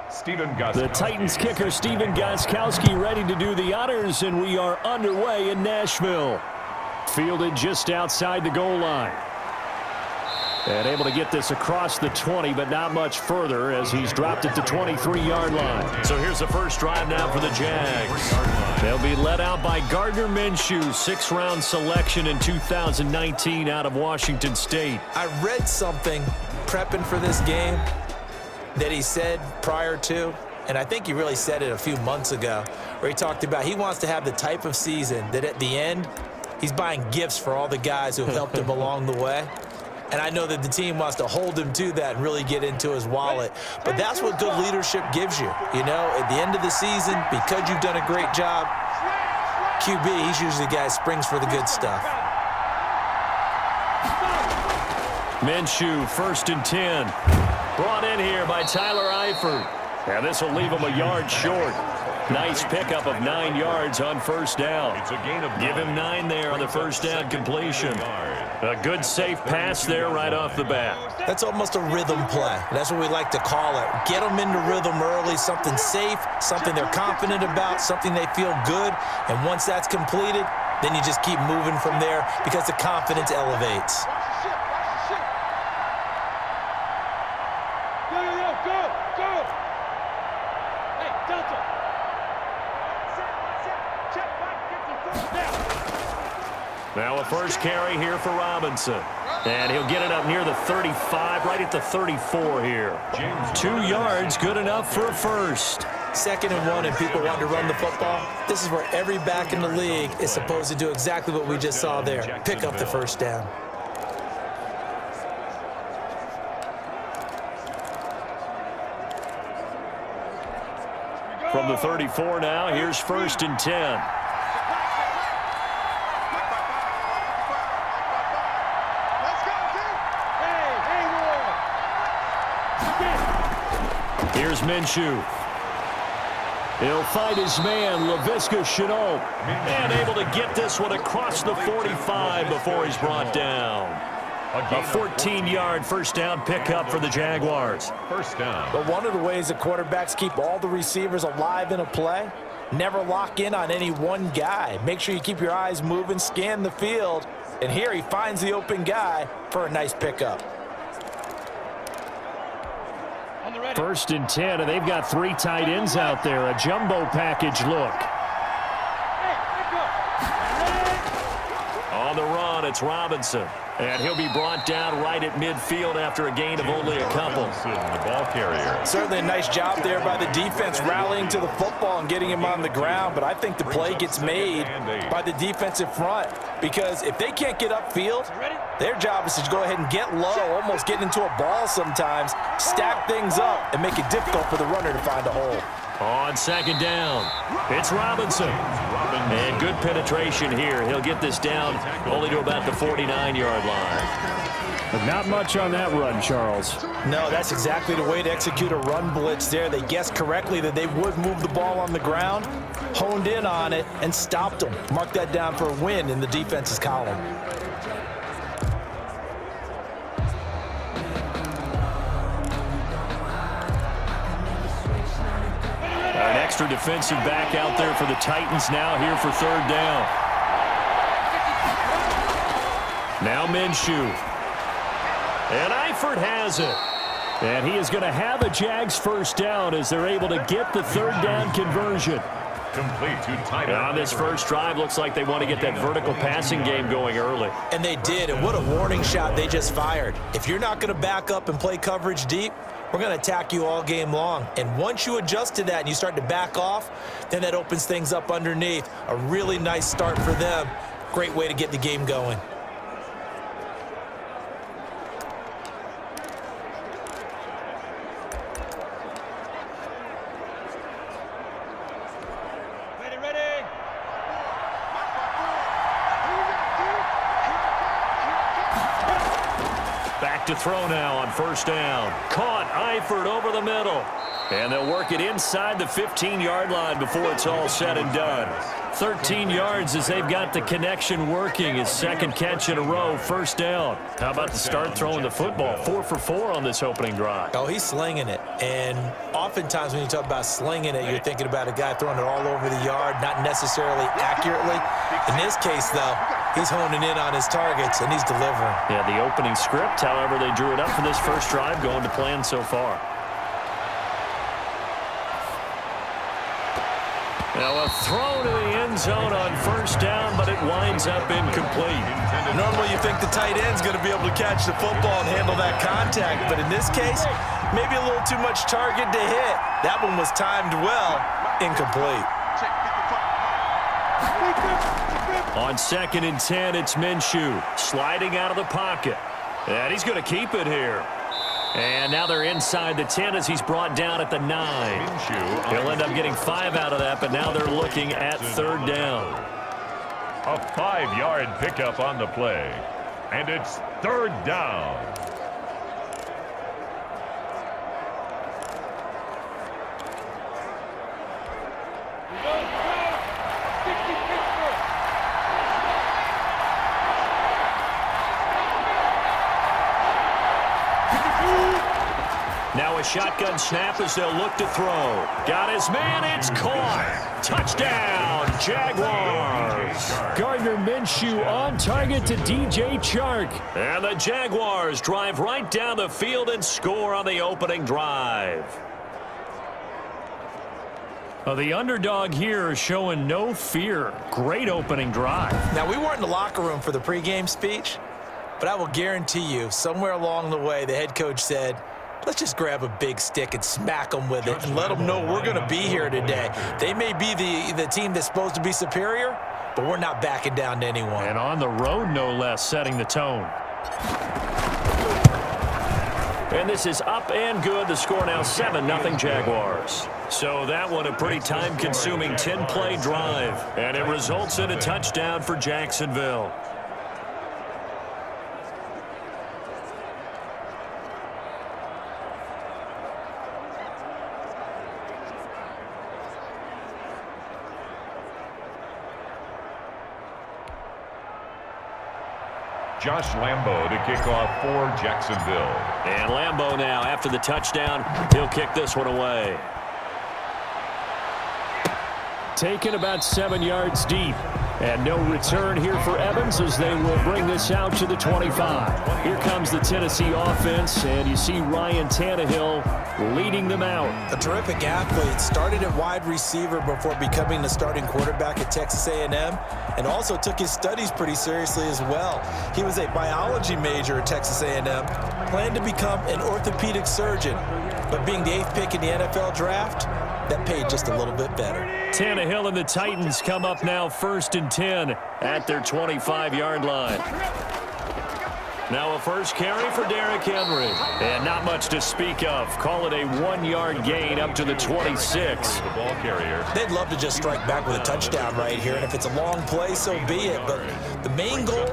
The Titans kicker Stephen Gostkowski ready to do the honors, and we are underway in Nashville. Fielded just outside the goal line. And able to get this across the 20, but not much further as he's dropped it to 23-yard line. So here's the first drive now for the Jags. They'll be led out by Gardner Minshew, sixth-round selection in 2019 out of Washington State. I read something prepping for this game that he said prior to, and I think he really said it a few months ago, where he talked about he wants to have the type of season that at the end, he's buying gifts for all the guys who have helped him along the way. And I know that the team wants to hold him to that and really get into his wallet. But that's what good leadership gives you. You know, at the end of the season, because you've done a great job, QB, he's usually the guy who springs for the good stuff. Minshew, 1st and 10. Brought in here by Tyler Eifert. And this will leave him a yard short. Nice pickup of 9 yards on first down. Give him 9 there on the first down completion. A good safe pass there right off the bat. That's almost a rhythm play. That's what we like to call it. Get them into rhythm early, something safe, something they're confident about, something they feel good. And once that's completed, then you just keep moving from there because the confidence elevates. Now a first carry here for Robinson. And he'll get it up near the 35, right at the 34 here. 2 yards, good enough for a first. 2nd and 1 and people want to run the football. This is where every back in the league is supposed to do exactly what we just saw there. Pick up the first down. From the 34 now, here's 1st and 10. Here's Minshew. He'll find his man, Laviska Shenault, and able to get this one across the 45 before he's brought down. A 14-yard first down pickup for the Jaguars. First down. But one of the ways that quarterbacks keep all the receivers alive in a play, never lock in on any one guy. Make sure you keep your eyes moving, scan the field, and here he finds the open guy for a nice pickup. 1st and 10, and they've got 3 tight ends out there. A jumbo package look. On the run, it's Robinson. And he'll be brought down right at midfield after a gain of only a couple. The ball carrier. Certainly a nice job there by the defense rallying to the football and getting him on the ground, but I think the play gets made by the defensive front because if they can't get upfield, their job is to go ahead and get low, almost get into a ball sometimes, stack things up, and make it difficult for the runner to find a hole. On 2nd down, it's Robinson. And good penetration here. He'll get this down only to about the 49-yard line. But not much on that run, Charles. No, that's exactly the way to execute a run blitz there. They guessed correctly that they would move the ball on the ground, honed in on it, and stopped them. Mark that down for a win in the defense's column. An extra defensive back out there for the Titans now here for 3rd down. Now Minshew. And Eifert has it. And he is going to have a Jags first down as they're able to get the 3rd down conversion. Complete to tight end. On this first drive, looks like they want to get that vertical passing game going early. And they did, and what a warning shot they just fired. If you're not going to back up and play coverage deep, we're going to attack you all game long. And once you adjust to that and you start to back off, then that opens things up underneath. A really nice start for them. Great way to get the game going. to throw now on first down. Caught Eifert over the middle. And they'll work it inside the 15-yard line before it's all said and done. 13 yards as they've got the connection working. His second catch in a row, first down. How about the start throwing the football? 4 for 4 on this opening drive. Oh, he's slinging it. And oftentimes when you talk about slinging it, you're thinking about a guy throwing it all over the yard, not necessarily accurately. In this case, though, he's honing in on his targets, and he's delivering. Yeah, the opening script, however, they drew it up for this first drive, going to plan so far. Now a throw to the end zone on first down, but it winds up incomplete. Normally you think the tight end's going to be able to catch the football and handle that contact, but in this case, maybe a little too much target to hit. That one was timed well, incomplete. On 2nd and 10, it's Minshew sliding out of the pocket. And he's going to keep it here. And now they're inside the 10 as he's brought down at the 9. He'll end up getting 5 out of that, but now they're looking at third down. A 5-yard pickup on the play. And it's third down. Now a shotgun snap as they'll look to throw. Got his man, it's caught. Touchdown, Jaguars. Gardner Minshew on target to DJ Chark. And the Jaguars drive right down the field and score on the opening drive. Well, the underdog here is showing no fear. Great opening drive. Now, we weren't in the locker room for the pregame speech, but I will guarantee you somewhere along the way the head coach said, let's just grab a big stick and smack them with it and let them know we're going to be here today. They may be the team that's supposed to be superior, but we're not backing down to anyone. And on the road, no less, setting the tone. And this is up and good. The score now 7-0 Jaguars. So that one a pretty time-consuming 10-play drive. And it results in a touchdown for Jacksonville. Josh Lambo to kick off for Jacksonville. And Lambo now, after the touchdown, he'll kick this one away. Taken about 7 yards deep. And no return here for Evans as they will bring this out to the 25. Here comes the Tennessee offense, and you see Ryan Tannehill leading them out. A terrific athlete, started at wide receiver before becoming the starting quarterback at Texas A&M, and also took his studies pretty seriously as well. He was a biology major at Texas A&M, planned to become an orthopedic surgeon, but being the 8th pick in the NFL draft, that paid just a little bit better. Tannehill and the Titans come up now 1st and 10 at their 25-yard line. Now a first carry for Derrick Henry. And not much to speak of. Call it a 1-yard gain up to the 26. The ball carrier. They'd love to just strike back with a touchdown right here, and if it's a long play, so be it. But the main goal,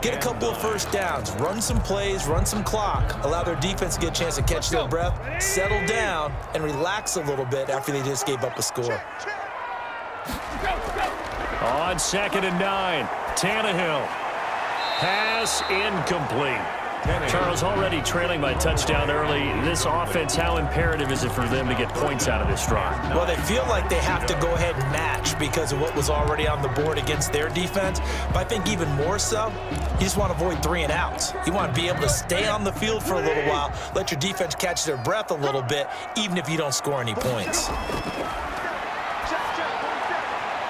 get a couple of first downs, run some plays, run some clock, allow their defense to get a chance to catch their breath, settle down, and relax a little bit after they just gave up a score. On 2nd and 9, Tannehill. Pass incomplete. Charles, already trailing by touchdown early. This offense, how imperative is it for them to get points out of this drive? Well, they feel like they have to go ahead and match because of what was already on the board against their defense. But I think even more so, you just want to avoid 3 and outs. You want to be able to stay on the field for a little while, let your defense catch their breath a little bit, even if you don't score any points.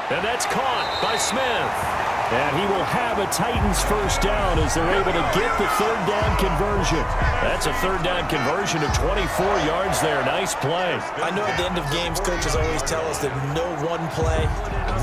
And that's caught by Smith. And he will have a Titans first down as they're able to get the third down conversion. That's a third down conversion of 24 yards there. Nice play. I know at the end of games, coaches always tell us that no one play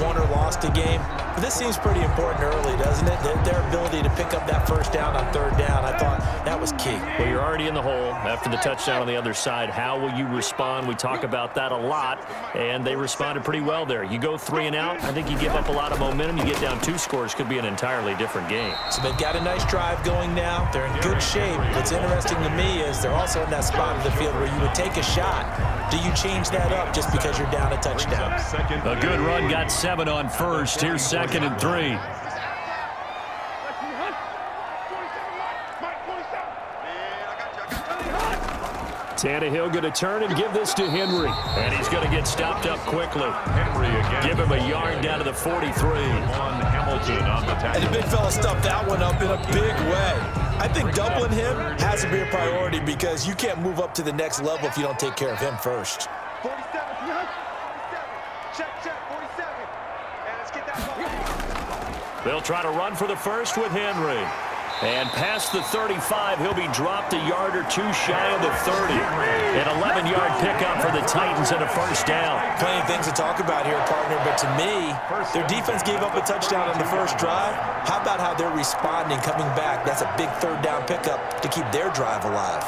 won or lost a game. But this seems pretty important early, doesn't it? Their ability to pick up that first down on third down, I thought that was key. Well, you're already in the hole after the touchdown on the other side. How will you respond? We talk about that a lot, and they responded pretty well there. You go 3 and out, I think you give up a lot of momentum. You get down 2 scores, could be an entirely different game. So they've got a nice drive going now. They're in good shape. What's interesting to me is they're also in that spot of the field where you would take a shot. Do you change that up just because you're down a touchdown? A good run got 7 on first. Here's 2nd and 3. Tannehill going to turn and give this to Henry. And he's going to get stopped up quickly. Henry again. Give him a yard down to the 43. Hamilton on the tackle. And the big fella stuffed that one up in a big way. I think doubling him has to be a priority because you can't move up to the next level if you don't take care of him first. 47. Check, 47. And let's get that ball. They'll try to run for the first with Henry. And past the 35, he'll be dropped a yard or 2 shy of the 30. An 11-yard pickup for the Titans and a first down. Plenty of things to talk about here, partner, but to me, their defense gave up a touchdown on the first drive. How about how they're responding, coming back? That's a big third down pickup to keep their drive alive.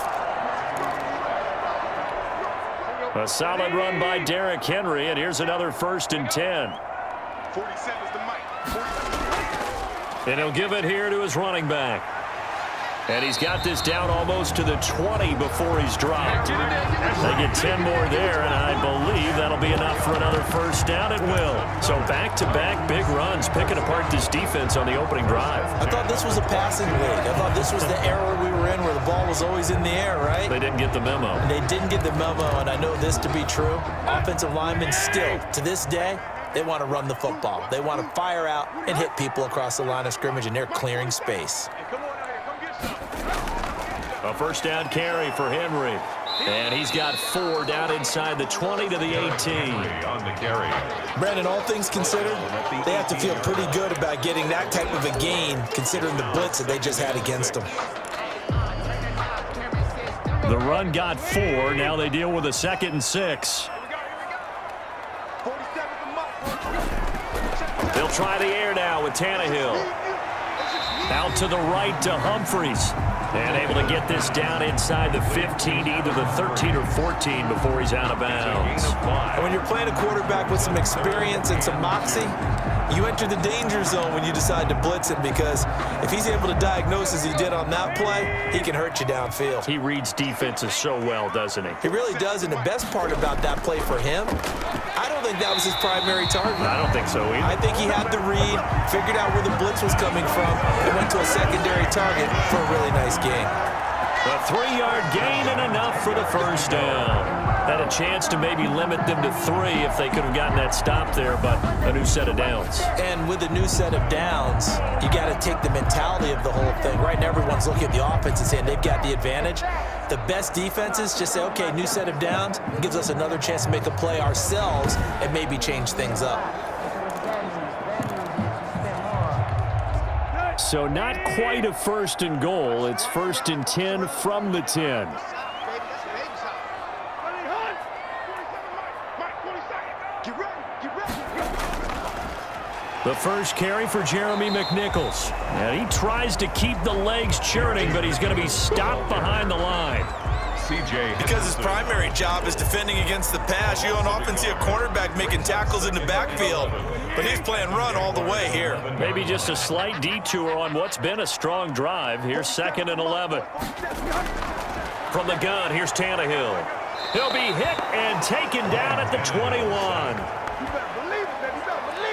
A solid run by Derrick Henry, and here's another 1st and 10. 47 is the mic. And he'll give it here to his running back. And he's got this down almost to the 20 before he's dropped. They get 10 more there, and I believe that'll be enough for another first down. It will. So back-to-back big runs, picking apart this defense on the opening drive. I thought this was a passing league. I thought this was the era we were in where the ball was always in the air, right? They didn't get the memo. And they didn't get the memo, and I know this to be true. Offensive linemen still, to this day, they want to run the football. They want to fire out and hit people across the line of scrimmage, and they're clearing space. A first down carry for Henry. And he's got 4 down inside the 20 to the 18. On the carry. Brandon, all things considered, they have to feel pretty good about getting that type of a gain, considering the blitz that they just had against them. The run got 4. Now they deal with a 2nd and 6. They'll try the air now with Tannehill. Out to the right to Humphries. And able to get this down inside the 15, either the 13 or 14 before he's out of bounds. And when you're playing a quarterback with some experience and some moxie, you enter the danger zone when you decide to blitz him, because if he's able to diagnose as he did on that play, he can hurt you downfield. He reads defenses so well, doesn't he? He really does, and the best part about that play for him, I don't think that was his primary target. I don't think so either. I think he had the read, figured out where the blitz was coming from, and went to a secondary target for a really nice gain. A 3-yard gain and enough for the first down. Had a chance to maybe limit them to 3 if they could have gotten that stop there, but a new set of downs. And with a new set of downs, you got to take the mentality of the whole thing. Right now, everyone's looking at the offense and saying they've got the advantage. The best defenses just say, okay, new set of downs, gives us another chance to make a play ourselves and maybe change things up. So not quite a 1st and goal. It's 1st and 10 from the 10. The first carry for Jeremy McNichols. And he tries to keep the legs churning, but he's going to be stopped behind the line. Because his primary job is defending against the pass, you don't often see a cornerback making tackles in the backfield. But he's playing run all the way here. Maybe just a slight detour on what's been a strong drive. Here's 2nd and 11. From the gun, here's Tannehill. He'll be hit and taken down at the 21.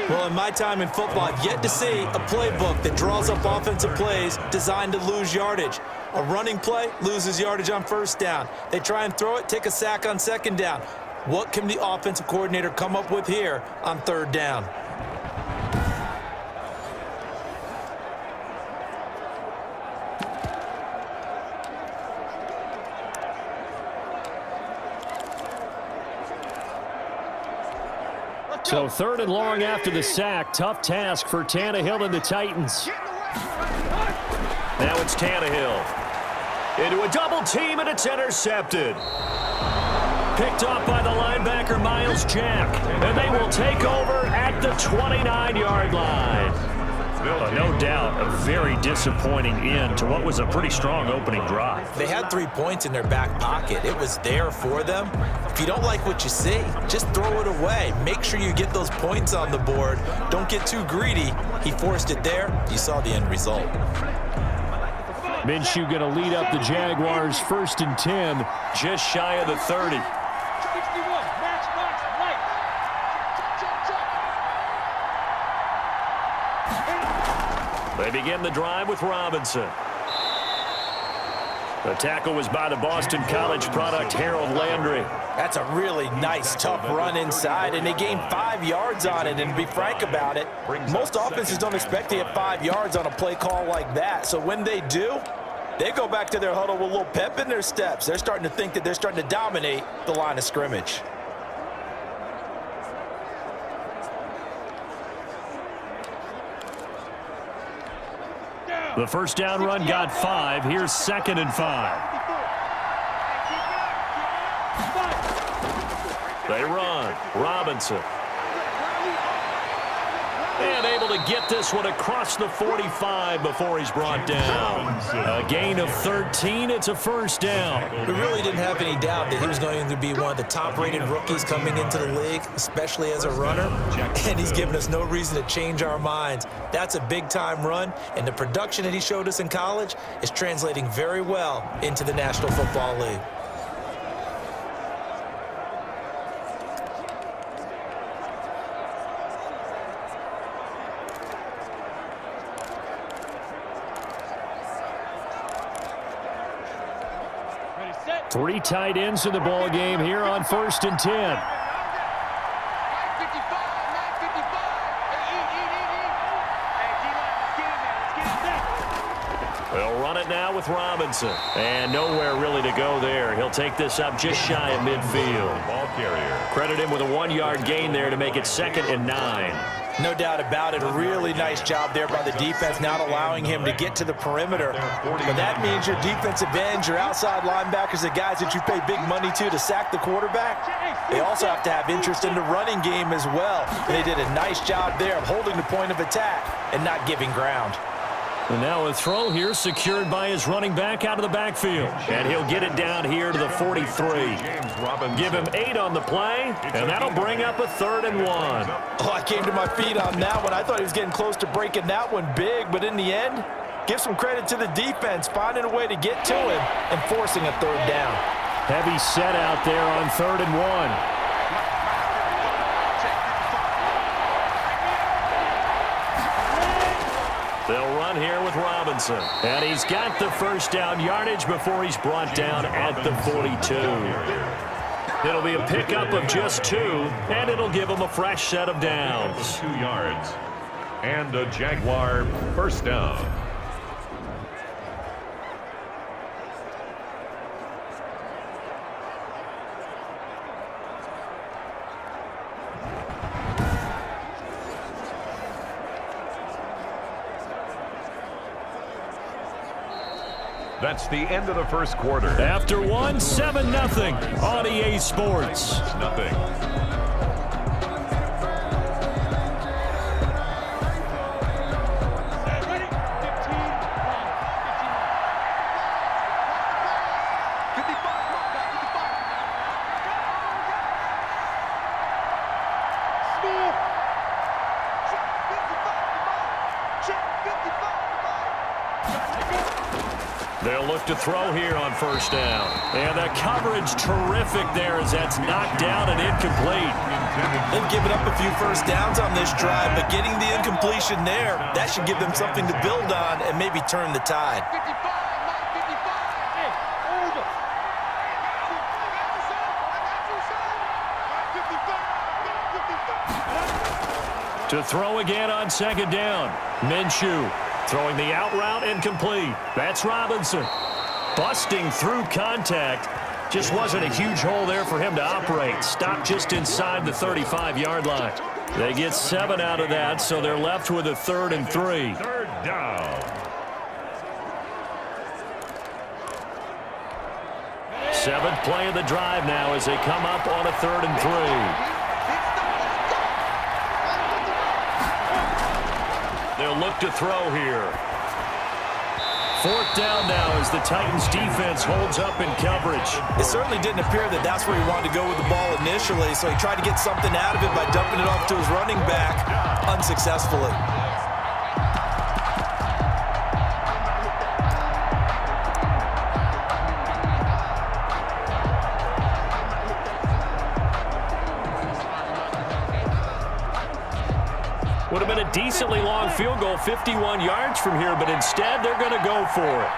Well, in my time in football, I've yet to see a playbook that draws up offensive plays designed to lose yardage. A running play loses yardage on first down. They try and throw it, take a sack on second down. What can the offensive coordinator come up with here on third down? So 3rd and long after the sack. Tough task for Tannehill and the Titans. Now it's Tannehill. Into a double team, and it's intercepted. picked off by the linebacker, Miles Jack. And they will take over at the 29-yard line. No doubt, a very disappointing end to what was a pretty strong opening drive. They had 3 points in their back pocket. It was there for them. If you don't like what you see, just throw it away. Make sure you get those points on the board. Don't get too greedy. He forced it there. You saw the end result. Minshew going to lead up the Jaguars 1st and 10, just shy of the 30. They begin the drive with Robinson. The tackle was by the Boston College product, Harold Landry. That's a really nice, tough run inside, and they gained 5 yards on it. And to be frank about it, most offenses don't expect to get 5 yards on a play call like that. So when they do, they go back to their huddle with a little pep in their steps. They're starting to think that they're starting to dominate the line of scrimmage. The first down run got 5. Here's 2nd and 5. They run. Robinson. And able to get this one across the 45 before he's brought down. A gain of 13. It's a first down. We really didn't have any doubt that he was going to be one of the top-rated rookies coming into the league, especially as a runner. And he's given us no reason to change our minds. That's a big-time run, and the production that he showed us in college is translating very well into the National Football League. Three tight ends in the ball game here on 1st and 10. They'll run it now with Robinson. And nowhere really to go there. He'll take this up just shy of midfield. Ball carrier. Credit him with a 1-yard gain there to make it 2nd and 9. No doubt about it. A really nice job there by the defense, not allowing him to get to the perimeter. But that means your defensive ends, your outside linebackers, the guys that you pay big money to sack the quarterback, they also have to have interest in the running game as well. And they did a nice job there of holding the point of attack and not giving ground. And now a throw here secured by his running back out of the backfield. And he'll get it down here to the 43. Give him 8 on the play, and that'll bring up a 3rd and 1. Oh, I came to my feet on that one. I thought he was getting close to breaking that one big, but in the end, give some credit to the defense, finding a way to get to him and forcing a 3rd down. Heavy set out there on 3rd and 1. They'll run here with Robinson. And he's got the first down yardage before he's brought down at the 42. It'll be a pickup of just 2, and it'll give him a fresh set of downs. 2 yards. And a Jaguar first down. That's the end of the first quarter. After 1, 7-0 on EA Sports. Nothing. They'll look to throw here on first down. And the coverage terrific there as that's knocked down and incomplete. They've given up a few first downs on this drive, but getting the incompletion there, that should give them something to build on and maybe turn the tide. To throw again on 2nd down. Minshew throwing the out route incomplete. That's Robinson. Busting through contact. Just wasn't a huge hole there for him to operate. Stopped just inside the 35-yard line. They get 7 out of that, so they're left with a 3rd and 3. 3rd down. 7th play of the drive now as they come up on a 3rd and 3. They'll look to throw here. 4th down now as the Titans defense holds up in coverage. It certainly didn't appear that that's where he wanted to go with the ball initially, so he tried to get something out of it by dumping it off to his running back unsuccessfully. Would have been a decently long field goal, 51 yards from here, but instead they're going to go for it.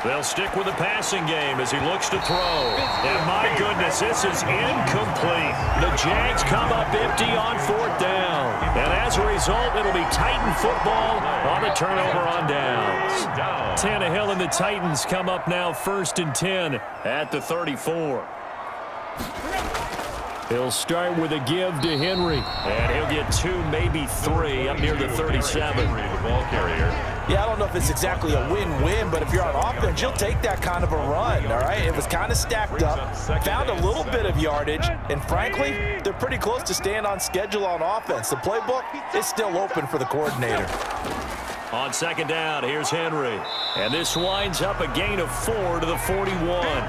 They'll stick with the passing game as he looks to throw. And my goodness, this is incomplete. The Jags come up empty on 4th down. And as a result, it'll be Titan football on the turnover on downs. Tannehill and the Titans come up now 1st and 10 at the 34. He'll start with a give to Henry. And he'll get 2, maybe 3 up near the 37. Ball carrier. Yeah, I don't know if it's exactly a win-win, but if you're on offense, you'll take that kind of a run, all right? It was kind of stacked up, found a little bit of yardage, and frankly, they're pretty close to staying on schedule on offense. The playbook is still open for the coordinator. On 2nd down, here's Henry. And this winds up a gain of 4 to the 41.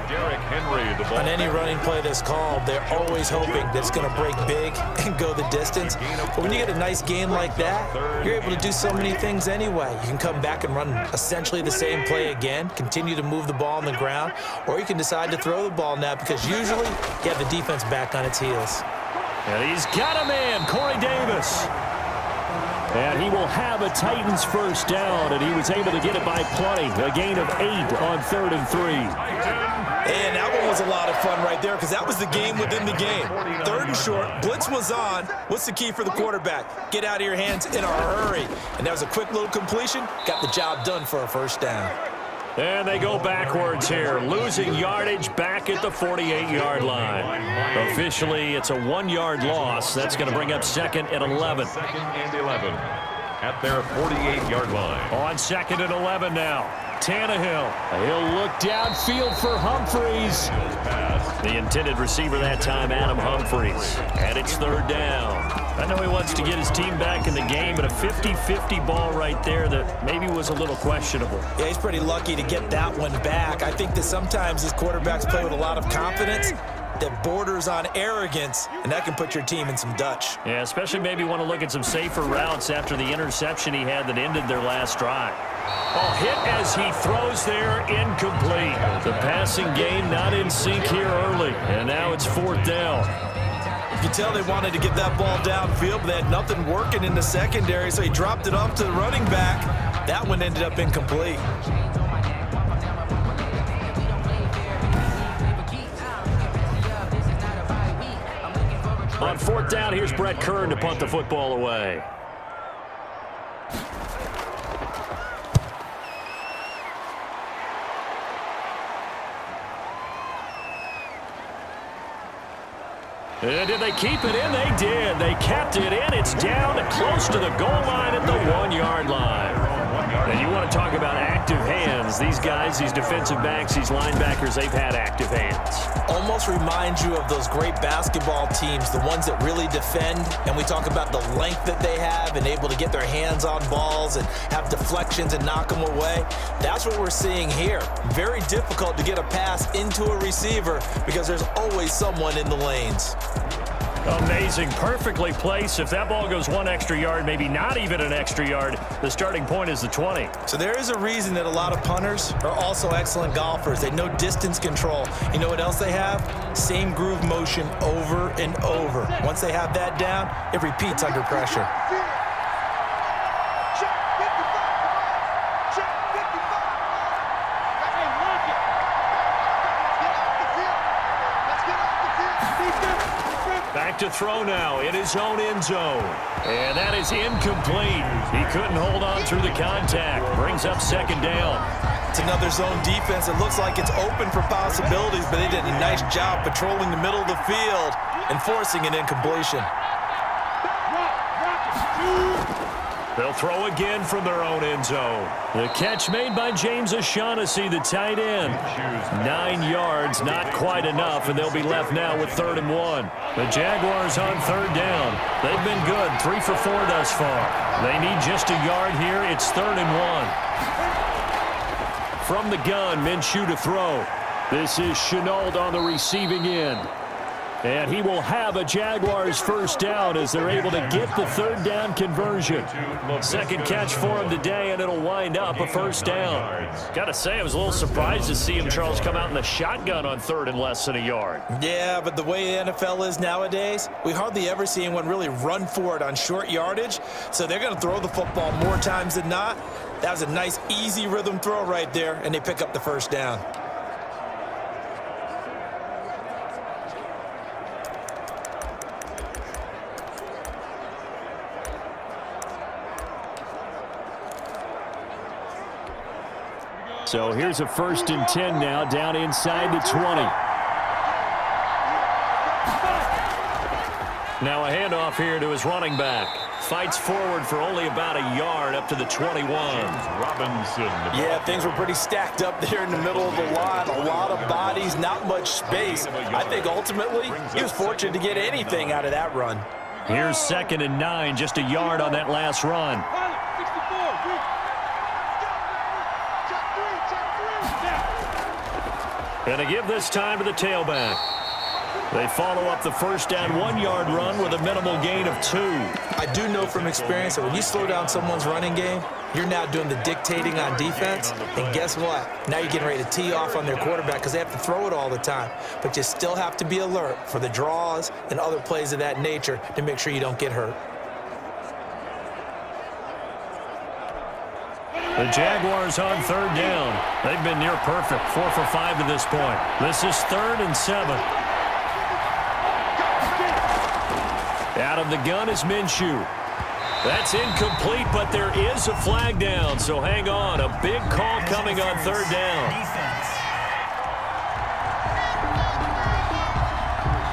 Derrick Henry, the ball. On any running play that's called, they're always hoping that it's going to break big and go the distance. But when you get a nice gain like that, you're able to do so many things anyway. You can come back and run essentially the same play again, continue to move the ball on the ground, or you can decide to throw the ball now because usually you have the defense back on its heels. And he's got a man, Corey Davis. And he will have a Titans 1st down, and he was able to get it by plenty. A gain of 8 on 3rd and 3. And that one was a lot of fun right there because that was the game within the game. 3rd and short, blitz was on. What's the key for the quarterback? Get out of your hands in a hurry. And that was a quick little completion. Got the job done for a 1st down. And they go backwards here, losing yardage back at the 48-yard line. Officially, it's a 1-yard loss. That's going to bring up 2nd and 11. 2nd and 11 at their 48-yard line. On 2nd and 11 now. Tannehill. He'll look downfield for Humphries. The intended receiver that time, Adam Humphries. And it's 3rd down. I know he wants to get his team back in the game, but a 50-50 ball right there that maybe was a little questionable. Yeah, he's pretty lucky to get that one back. I think that sometimes these quarterbacks play with a lot of confidence that borders on arrogance, and that can put your team in some Dutch. Yeah, especially maybe want to look at some safer routes after the interception he had that ended their last drive. Oh, hit as he throws there, incomplete. The passing game not in sync here early, and now it's 4th down. You can tell they wanted to get that ball downfield, but they had nothing working in the secondary, so he dropped it off to the running back. That one ended up incomplete. On 4th down, here's Brett Kern to punt the football away. And did they keep it in? They did. They kept it in. It's down close to the goal line at the 1-yard line. And you want to talk about active hands. These guys, these defensive backs, these linebackers, they've had active hands. Almost reminds you of those great basketball teams, the ones that really defend. And we talk about the length that they have and able to get their hands on balls and have deflections and knock them away. That's what we're seeing here. Very difficult to get a pass into a receiver because there's always someone in the lanes. Amazing. Perfectly placed. If that ball goes 1 extra yard, maybe not even an extra yard, the starting point is the 20. So there is a reason that a lot of punters are also excellent golfers. They know distance control. You know what else they have? Same groove motion over and over. Once they have that down, it repeats under pressure. Back to throw now in his own end zone. And that is incomplete. He couldn't hold on through the contact. Brings up 2nd down. It's another zone defense. It looks like it's open for possibilities, but they did a nice job patrolling the middle of the field and forcing an incompletion. They'll throw again from their own end zone. The catch made by James O'Shaughnessy, the tight end. 9 yards, not quite enough, and they'll be left now with 3rd and 1. The Jaguars on 3rd down. They've been good, 3 for 4 thus far. They need just a yard here. It's 3rd and 1. From the gun, Minshew to throw. This is Shenault on the receiving end. And he will have a Jaguars first down as they're able to get the 3rd down conversion. Second catch for him today, and it'll wind up a first down. Got to say, I was a little surprised to see him, Charles, come out in the shotgun on 3rd and less than a yard. Yeah, but the way the NFL is nowadays, we hardly ever see anyone really run for it on short yardage. So they're going to throw the football more times than not. That was a nice, easy rhythm throw right there, and they pick up the first down. So here's a 1st and 10 now, down inside the 20. Now a handoff here to his running back. Fights forward for only about a yard up to the 21. Robinson. Yeah, things were pretty stacked up there in the middle of the line. A lot of bodies, not much space. I think ultimately he was fortunate to get anything out of that run. Here's 2nd and 9, just a yard on that last run. And to give this time to the tailback. They follow up the first down 1-yard run with a minimal gain of 2. I do know from experience that when you slow down someone's running game, you're now doing the dictating on defense. And guess what? Now you're getting ready to tee off on their quarterback because they have to throw it all the time. But you still have to be alert for the draws and other plays of that nature to make sure you don't get hurt. The Jaguars on 3rd down. They've been near perfect, 4 for 5 to this point. This is 3rd and 7. Out of the gun is Minshew. That's incomplete, but there is a flag down, so hang on. A big call coming on 3rd down.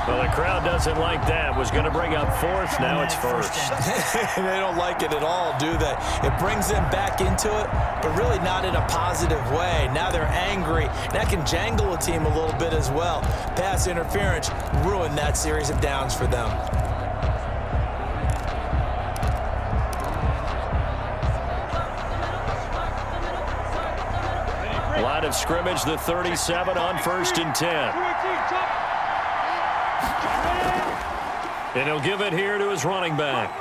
Well, the crowd doesn't like that. Was going to bring up 4th. Now it's 1st. They don't like it at all, do they? It brings them back into it, but really not in a positive way. Now they're angry. That can jangle a team a little bit as well. Pass interference ruined that series of downs for them. Line of scrimmage, the 37 on 1st and 10. And he'll give it here to his running back.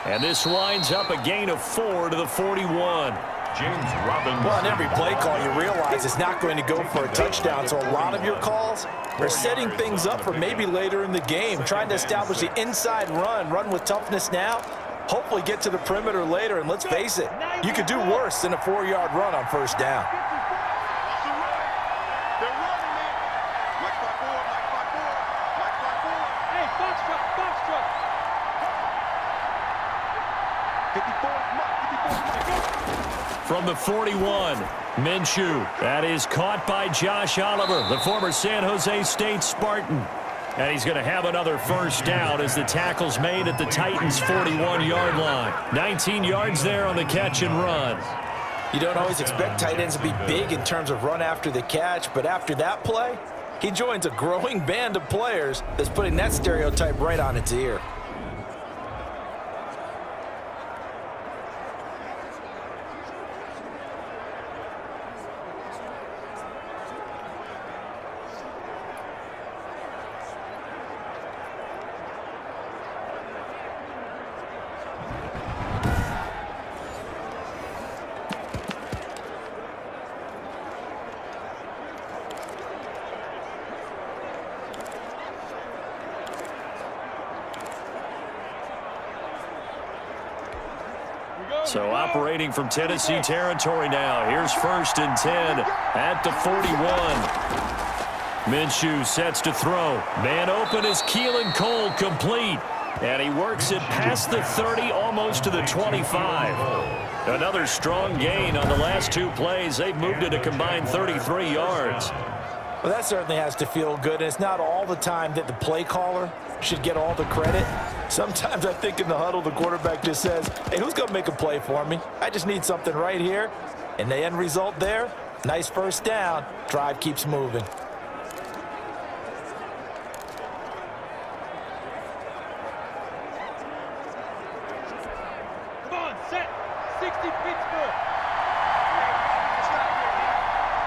And this winds up a gain of 4 to the 41. James Robinson. Well, on every play call, you realize it's not going to go for a touchdown. So a lot of your calls are setting things up for maybe later in the game, trying to establish the inside run with toughness now, hopefully get to the perimeter later. And let's face it, you could do worse than a 4-yard run on 1st down. From the 41, Minshew. That is caught by Josh Oliver, the former San Jose State Spartan. And he's going to have another first down as the tackle's made at the Titans' 41-yard line. 19 yards there on the catch and run. You don't always expect tight ends to be big in terms of run after the catch, but after that play, he joins a growing band of players that's putting that stereotype right on its ear. So operating from Tennessee territory now. Here's 1st and 10 at the 41. Minshew sets to throw. Man open is Keelan Cole, complete. And he works it past the 30, almost to the 25. Another strong gain on the last 2 plays. They've moved it a combined 33 yards. Well, that certainly has to feel good. And it's not all the time that the play caller should get all the credit. Sometimes I think in the huddle, the quarterback just says, hey, who's going to make a play for me? I just need something right here. And the end result there, nice first down. Drive keeps moving. Come on, set. 60 Pittsburgh.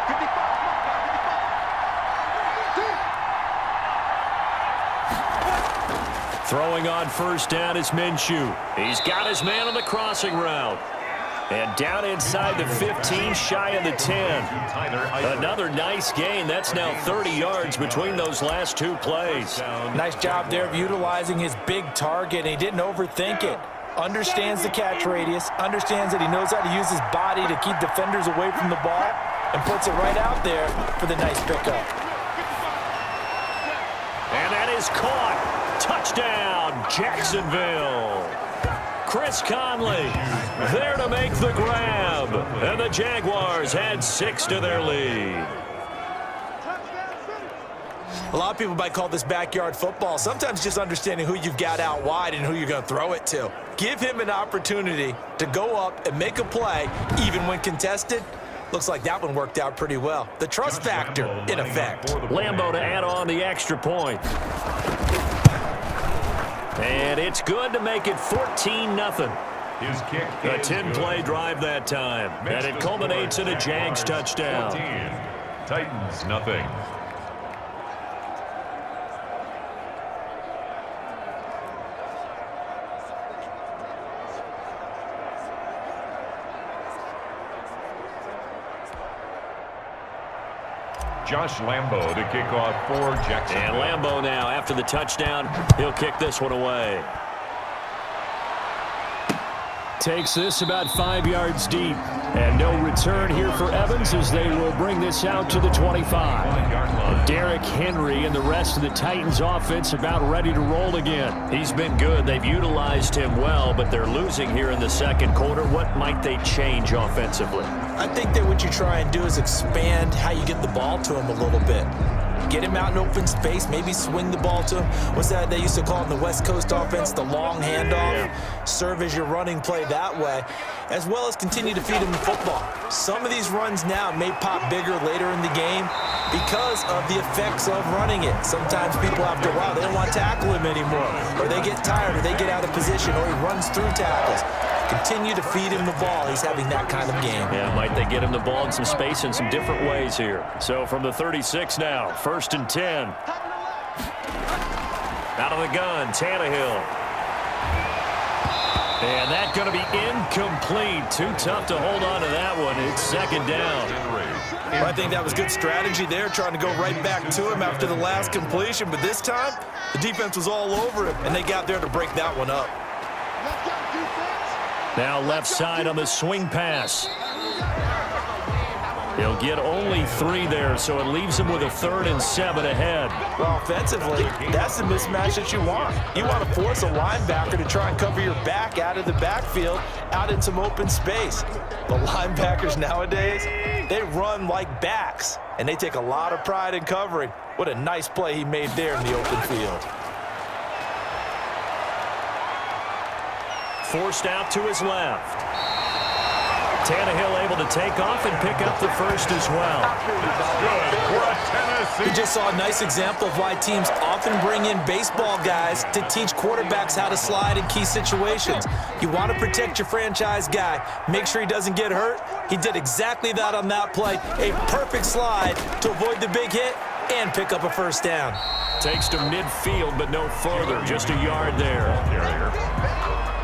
55. Throwing on first down is Minshew. He's got his man on the crossing route. And down inside the 15, shy of the 10. Another nice gain. That's now 30 yards between those last two plays. Nice job there of utilizing his big target. He didn't overthink it. Understands the catch radius. Understands that he knows how to use his body to keep defenders away from the ball. And puts it right out there for the nice pickup. And that is caught. Touchdown, Jacksonville. Chris Conley there to make the grab. And the Jaguars add 6 to their lead. A lot of people might call this backyard football. Sometimes just understanding who you've got out wide and who you're going to throw it to. Give him an opportunity to go up and make a play, even when contested. Looks like that one worked out pretty well. The trust factor in effect. Lambeau to add on the extra point. And it's good to make it 14-0. His kick A 10-play drive that time. And it culminates in a Jags touchdown. 14. Titans, nothing. Josh Lambeau to kick off for Jacksonville. And Lambeau now, after the touchdown, he'll kick this one away. Takes this about 5 yards deep. And no return here for Evans as they will bring this out to the 25. Derrick Henry and the rest of the Titans offense about ready to roll again. He's been good. They've utilized him well, but they're losing here in the second quarter. What might they change offensively? I think that what you try and do is expand how you get the ball to him a little bit. Get him out in open space, maybe swing the ball to him. What's that they used to call in the West Coast offense, the long handoff? Serve as your running play that way, as well as continue to feed him the football. Some of these runs now may pop bigger later in the game because of the effects of running it. Sometimes people, after a while, they don't want to tackle him anymore, or they get tired, or they get out of position, or he runs through tackles. Continue to feed him the ball. He's having that kind of game. Yeah, might they get him the ball in some space in some different ways here. So from the 36 now, 1st and 10. Out of the gun, Tannehill. And that's going to be incomplete. Too tough to hold on to that one. It's second down. Well, I think that was good strategy there, trying to go right back to him after the last completion. But this time, the defense was all over him, and they got there to break that one up. Now left side on the swing pass. He'll get only 3 there, so it leaves him with a 3rd and 7 ahead. Well, offensively, that's the mismatch that you want. You want to force a linebacker to try and cover your back out of the backfield, out in some open space. The linebackers nowadays, they run like backs, and they take a lot of pride in covering. What a nice play he made there in the open field. Forced out to his left. Tannehill able to take off and pick up the first as well. We just saw a nice example of why teams often bring in baseball guys to teach quarterbacks how to slide in key situations. You want to protect your franchise guy. Make sure he doesn't get hurt. He did exactly that on that play. A perfect slide to avoid the big hit and pick up a first down. Takes to midfield, but no further. Just a yard there.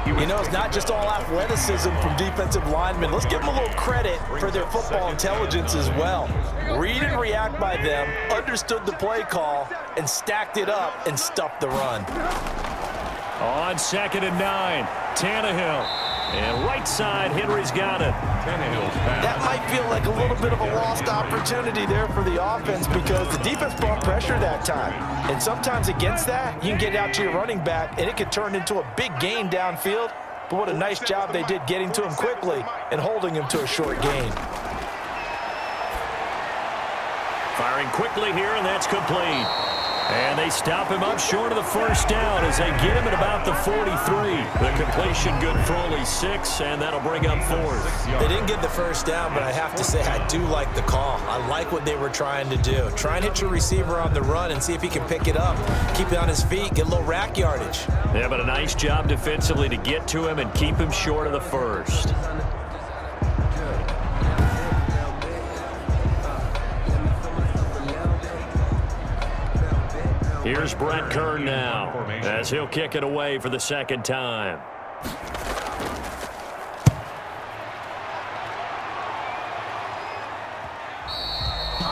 You know, it's not just all athleticism from defensive linemen. Let's give them a little credit for their football intelligence as well. Read and react by them, understood the play call, and stacked it up and stuffed the run. On 2nd and 9, Tannehill. And right side, Henry's got it. That might feel like a little bit of a lost opportunity there for the offense because the defense brought pressure that time. And sometimes against that, you can get out to your running back, and it could turn into a big gain downfield. But what a nice job they did getting to him quickly and holding him to a short gain. Firing quickly here, and that's complete. And they stop him up short of the first down as they get him at about the 43. The completion good for only 6, and that'll bring up 4th. They didn't get the first down, but I have to say I do like the call. I like what they were trying to do. Try and hit your receiver on the run and see if he can pick it up. Keep it on his feet, get a little rack yardage. Yeah, but a nice job defensively to get to him and keep him short of the first. Here's Brett Kern now as he'll kick it away for the second time.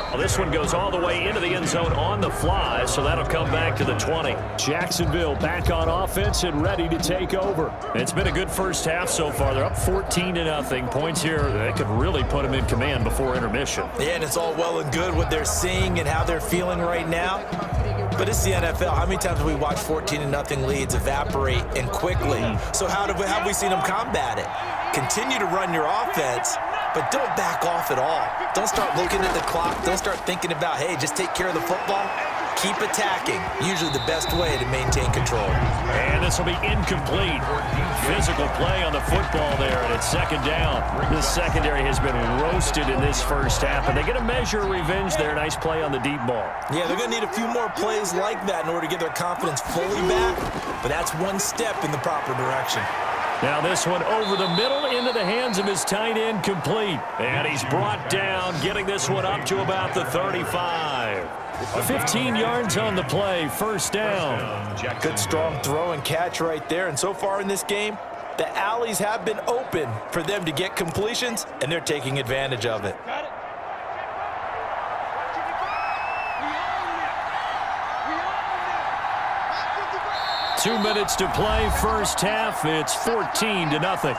Well, this one goes all the way into the end zone on the fly, so that'll come back to the 20. Jacksonville back on offense and ready to take over. It's been a good first half so far. They're up 14-0. Points here that could really put them in command before intermission. Yeah, and it's all well and good what they're seeing and how they're feeling right now. But it's the NFL. How many times have we watched 14-0 leads evaporate and quickly? So how have we seen them combat it? Continue to run your offense, but don't back off at all. Don't start looking at the clock. Don't start thinking about, hey, just take care of the football. Keep attacking. Usually the best way to maintain control. And this will be incomplete. Physical play on the football there, and it's second down. This secondary has been roasted in this first half, and they get a measure of revenge there. Nice play on the deep ball. Yeah, they're going to need a few more plays like that in order to get their confidence fully back, but that's one step in the proper direction. Now this one over the middle into the hands of his tight end, complete. And he's brought down, getting this one up to about the 35. 15 yards on the play, first down. Good strong throw and catch right there. And so far in this game, the alleys have been open for them to get completions, and they're taking advantage of it. 2 minutes to play, first half. It's 14-0.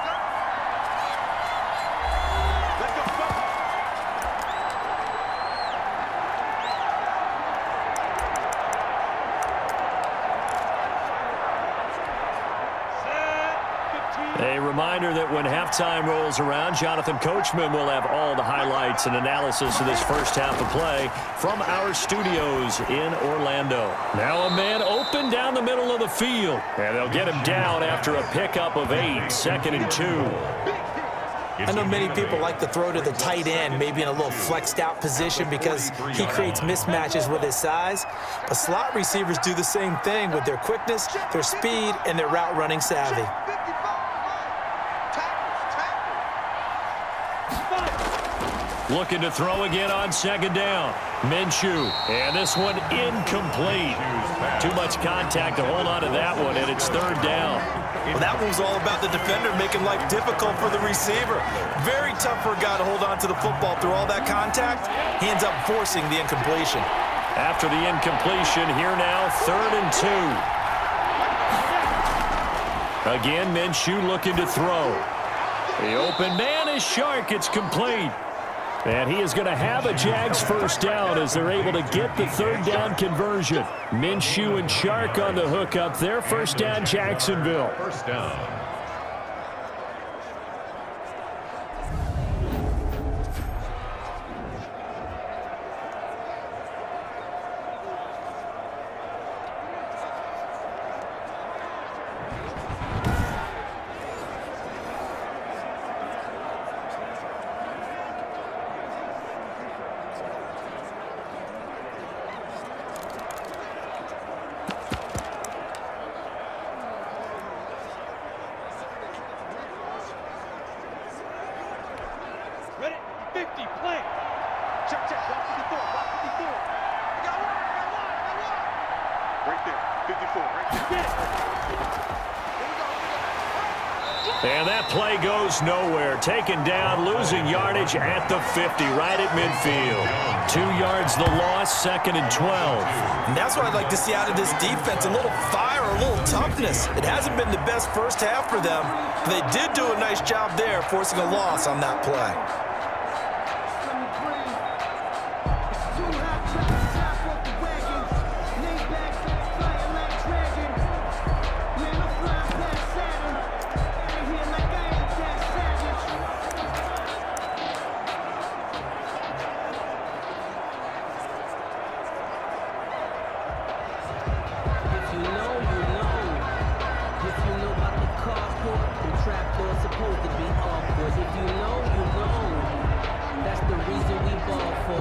A reminder that when halftime rolls around, Jonathan Coachman will have all the highlights and analysis of this first half of play from our studios in Orlando. Now a man open down the middle of the field, and they'll get him down after a pickup of 8, 2nd and 2. I know many people like to throw to the tight end, maybe in a little flexed out position because he creates mismatches with his size. But slot receivers do the same thing with their quickness, their speed, and their route running savvy. Looking to throw again on second down. Minshew, and this one incomplete. Too much contact to hold on to that one, and it's third down. Well, that one was all about the defender making life difficult for the receiver. Very tough for a guy to hold on to the football through all that contact. He ends up forcing the incompletion. After the incompletion, here now, 3rd and 2. Again, Minshew looking to throw. The open man is Shark. It's complete. And he is going to have a Jags first down as they're able to get the third down conversion. Minshew and Shark on the hook up there. First down, Jacksonville. First down. Ready? 50, play. Check, check. Watch 54. Watch 54. I got one. Right there. 54. Right there. And that play goes nowhere. Taken down, losing yardage at the 50, right at midfield. 2 yards the loss, 2nd and 12. And that's what I'd like to see out of this defense, a little fire, a little toughness. It hasn't been the best first half for them, but they did do a nice job there, forcing a loss on that play. for.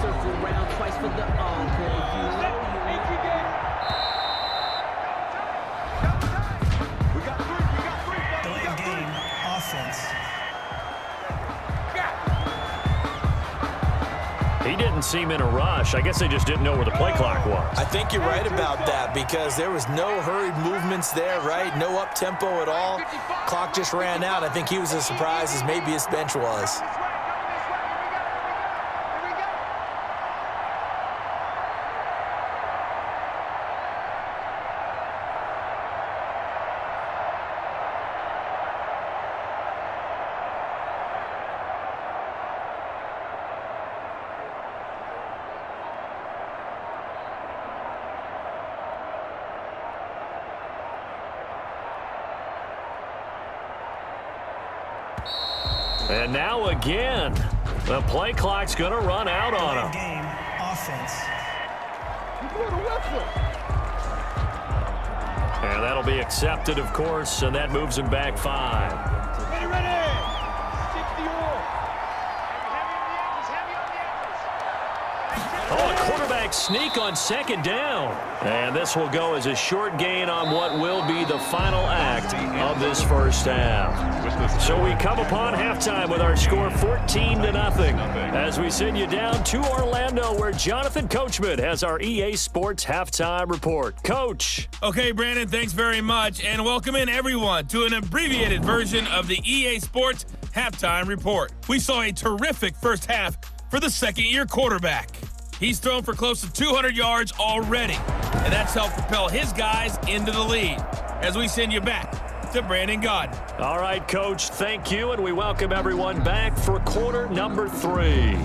Circle around twice for the encore. Delay of game, offense. He didn't seem in a rush. I guess they just didn't know where the play clock was. I think you're right about that because there was no hurried movements there, right? No up-tempo at all. Clock just ran out. I think he was as surprised as maybe his bench was. And now again, the play clock's going to run out on Delay of him. game, offense. And that'll be accepted, of course, and that moves him back 5. Ready, ready. 60 all. Oh, a quarterback sneak on second down. And this will go as a short gain on what will be the final act of this first half. So we come upon halftime with our score 14-0 as we send you down to Orlando where Jonathan Coachman has our EA Sports halftime report. Coach. Okay, Brandon, thanks very much, and welcome in everyone to an abbreviated version of the EA Sports halftime report. We saw a terrific first half for the second-year quarterback. He's thrown for close to 200 yards already, and that's helped propel his guys into the lead. As we send you back to Brandon Gaudin. All right, Coach, thank you, and we welcome everyone back for quarter number 3.